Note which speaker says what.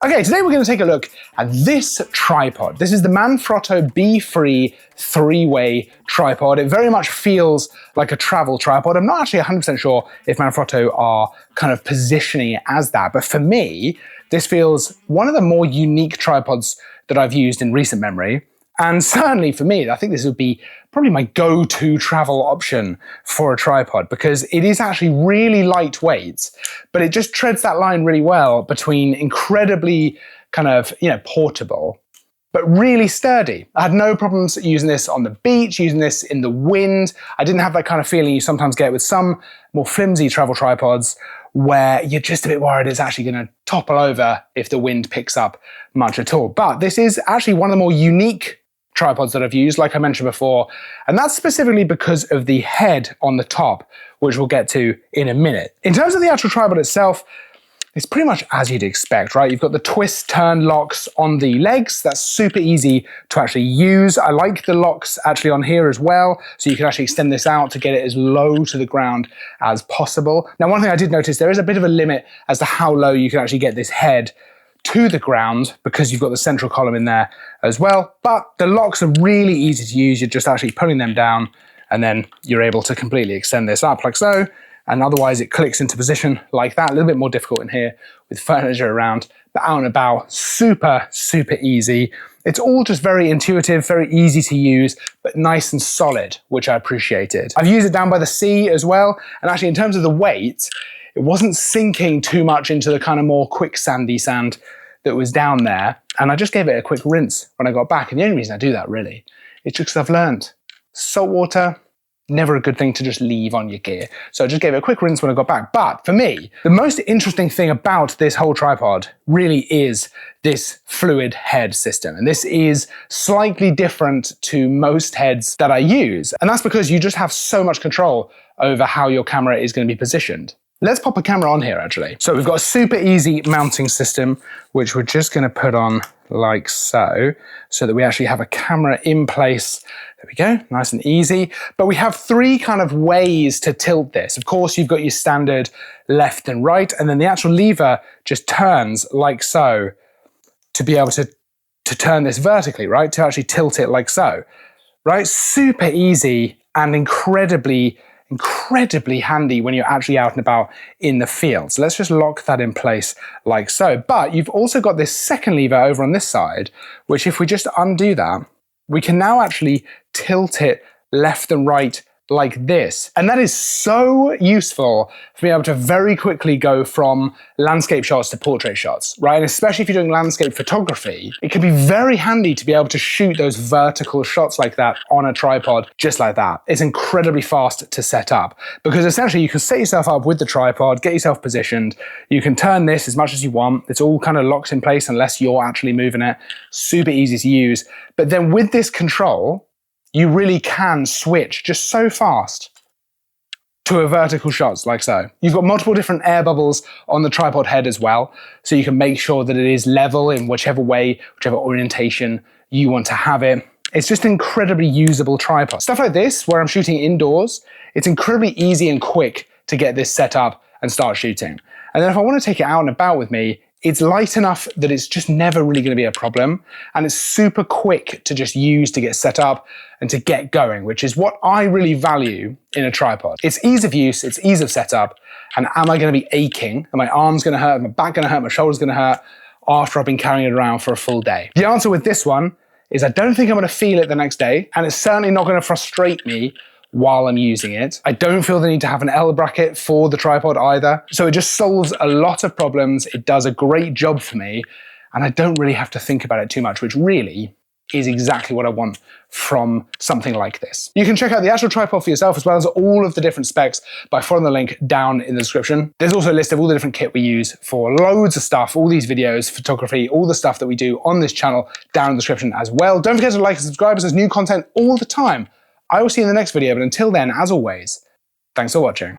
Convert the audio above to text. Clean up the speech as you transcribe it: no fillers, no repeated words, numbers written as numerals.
Speaker 1: Okay, today we're going to take a look at this tripod. This is the Manfrotto BeFree three-way tripod. It very much feels like a travel tripod. I'm not actually 100% sure if Manfrotto are kind of positioning it as that, but for me, this feels one of the more unique tripods that I've used in recent memory. And certainly for me, I think this would be probably my go-to travel option for a tripod because it is actually really lightweight, but it just treads that line really well between incredibly kind of, portable, but really sturdy. I had no problems using this on the beach, using this in the wind. I didn't have that kind of feeling you sometimes get with some more flimsy travel tripods where you're just a bit worried it's actually going to topple over if the wind picks up much at all. But this is actually one of the more unique tripods that I've used, like I mentioned before, and that's specifically because of the head on the top, which we'll get to in a minute. In terms of the actual tripod itself, it's pretty much as you'd expect, right? You've got the twist turn locks on the legs. That's super easy to actually use. I like the locks actually on here as well, so you can actually extend this out to get it as low to the ground as possible. Now, one thing I did notice, there is a bit of a limit as to how low you can actually get this head to the ground because you've got the central column in there as well. But the locks are really easy to use. You're just actually pulling them down and then you're able to completely extend this up like so. And otherwise it clicks into position like that. A little bit more difficult in here with furniture around, but out and about, super, super easy. It's all just very intuitive, very easy to use, but nice and solid, which I appreciated. I've used it down by the sea as well. And actually in terms of the weight, it wasn't sinking too much into the kind of more quicksandy sand that was down there. And I just gave it a quick rinse when I got back. And the only reason I do that really is just because I've learned salt water, never a good thing to just leave on your gear. So I just gave it a quick rinse when I got back. But for me, the most interesting thing about this whole tripod really is this fluid head system. And this is slightly different to most heads that I use. And that's because you just have so much control over how your camera is going to be positioned. Let's pop a camera on here actually. So we've got a super easy mounting system, which we're just going to put on like so that we actually have a camera in place. There we go, nice and easy. But we have three kind of ways to tilt this. Of course, you've got your standard left and right, and then the actual lever just turns like so to be able to turn this vertically, right? To actually tilt it like so, right? Super easy and incredibly handy when you're actually out and about in the field. So let's just lock that in place like so. But you've also got this second lever over on this side, which if we just undo that, we can now actually tilt it left and right like this. And that is so useful for being able to very quickly go from landscape shots to portrait shots, right? And especially if you're doing landscape photography, it can be very handy to be able to shoot those vertical shots like that on a tripod, just like that. It's incredibly fast to set up because essentially you can set yourself up with the tripod, get yourself positioned. You can turn this as much as you want. It's all kind of locked in place unless you're actually moving it. Super easy to use. But then with this control, you really can switch just so fast to a vertical shots like so. You've got multiple different air bubbles on the tripod head as well, so you can make sure that it is level in whichever way, whichever orientation you want to have it. It's just an incredibly usable tripod. Stuff like this, where I'm shooting indoors, it's incredibly easy and quick to get this set up and start shooting. And then if I want to take it out and about with me, it's light enough that it's just never really going to be a problem. And it's super quick to just use to get set up and to get going, which is what I really value in a tripod. It's ease of use, it's ease of setup, and am I going to be aching? Are my arms going to hurt? Are my back going to hurt? My shoulders going to hurt after I've been carrying it around for a full day? The answer with this one is I don't think I'm going to feel it the next day, and it's certainly not going to frustrate me while I'm using it. I don't feel the need to have an L bracket for the tripod either. So it just solves a lot of problems. It does a great job for me, and I don't really have to think about it too much, which really is exactly what I want from something like this. You can check out the actual tripod for yourself as well as all of the different specs by following the link down in the description. There's also a list of all the different kit we use for loads of stuff, all these videos, photography, all the stuff that we do on this channel down in the description as well. Don't forget to like and subscribe as there's new content all the time. I will see you in the next video, but until then, as always, thanks for watching.